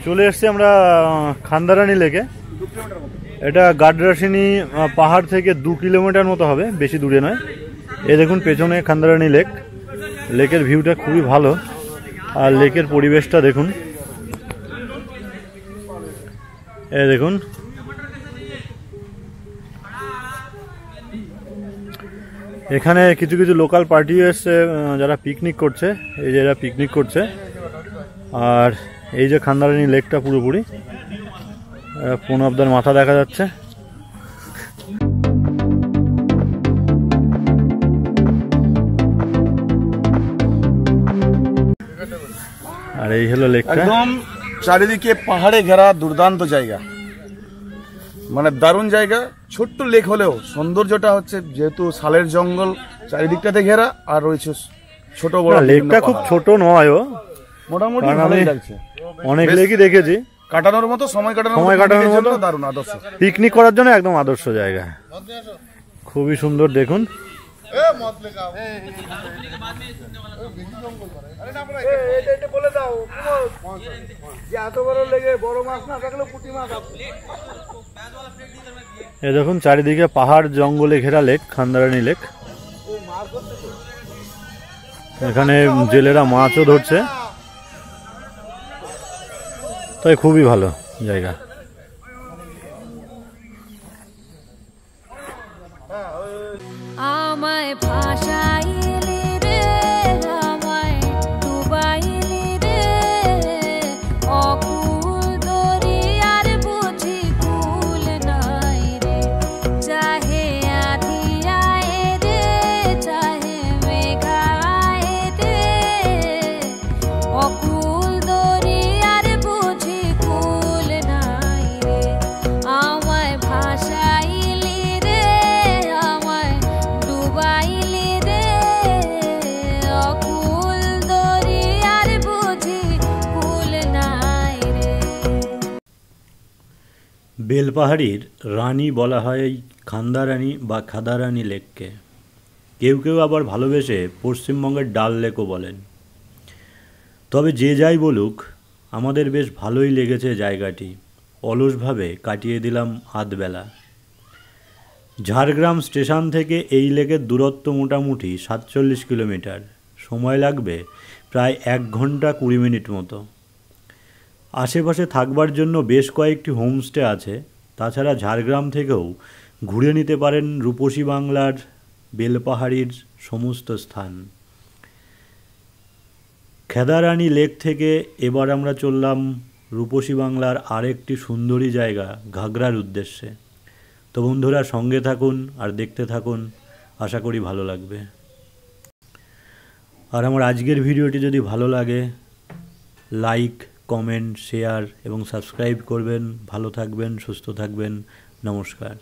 চলে এসেছি আমরা খান্দারানি লেকে। এটা গাডরাসিনী পাহাড় থেকে 2 কিলোমিটার মতো হবে, বেশি দূরে নয়। এই দেখুন পেছনে খান্দারানি লেক। লেকের ভিউটা খুবই ভালো, আর লেকের পরিবেশটা দেখুন। এই দেখুন এখানে কিছু কিছু লোকাল পার্টি এসছে যারা পিকনিক করছে। এই যে এরা পিকনিক করছে। আর এই যে খান্দারানি লেকটা পুরোপুরি প্রণবদার মাথা দেখা যাচ্ছে। আর এই হলো লেকটা। একদম চারিদিকে পাহাড়ে ঘেরা দুর্দান্ত জায়গা, মানে দারুণ জায়গা। ছোট্ট লেক হলেও সৌন্দর্যটা হচ্ছে যেহেতু শালের জঙ্গল চারিদিকটাতে ঘেরা, আর রয়েছে ছোট বড়। লেকটা খুব ছোট নয়, মোটামুটি ভালোই লাগছে। অনেক লেকই দেখেছি, কাটানোর মতো সময় কাটানোর মতো দারুণ আদর্শ, পিকনিক করার জন্য একদম আদর্শ জায়গা। খুবই সুন্দর দেখুন। এ দেখুন চারিদিকে পাহাড় জঙ্গলে ঘেরা লেক, খান্দারানি লেক। এখানে জেলেরা মাছও ধরছে, তাই খুবই ভালো জায়গা। আমায় ভাষাইলি রে, আমায় ডুবাইলি রে, অকুল দরিয়ার বুঝি কুল নাই রে। চাহে আধি আয় রে, চাহে মেঘা আয় রে, অকুল দরিয়ার বুঝি কুল নাই রে। আমায় ভাষাইলি রে, আমায় ডুবাইলি রে, অকুল দরিয়ার বুঝি কুল নাই রে। বেলপাহাড়ির রানী বলা হয় এই খান্দারানি বা খাদারানি লেককে। কেউ কেউ আবার ভালোবেসে পশ্চিমবঙ্গের ডাল লেকও বলেন। তবে যে যাই বলুক, আমাদের বেশ ভালোই লেগেছে জায়গাটি। অলসভাবে কাটিয়ে দিলাম আধবেলা। ঝাড়গ্রাম স্টেশন থেকে এই লেকের দূরত্ব মোটামুটি 47 কিলোমিটার। সময় লাগবে প্রায় 1 ঘন্টা 20 মিনিট মতো। আশেপাশে থাকবার জন্য বেশ কয়েকটি হোমস্টে আছে। তাছাড়া ঝাড়গ্রাম থেকেও ঘুরে নিতে পারেন রূপসী বাংলার বেলপাহাড়ির সমস্ত স্থান। খাদারানি লেক থেকে এবার আমরা চললাম রূপসী বাংলার আরেকটি সুন্দরী জায়গা ঘাগড়ার উদ্দেশ্যে। তো বন্ধুরা সঙ্গে থাকুন আর দেখতে থাকুন, আশা করি ভালো লাগবে। আর আমার আজকের ভিডিওটি যদি ভালো লাগে লাইক, কমেন্ট, শেয়ার এবং সাবস্ক্রাইব করবেন। ভালো থাকবেন, সুস্থ থাকবেন। নমস্কার।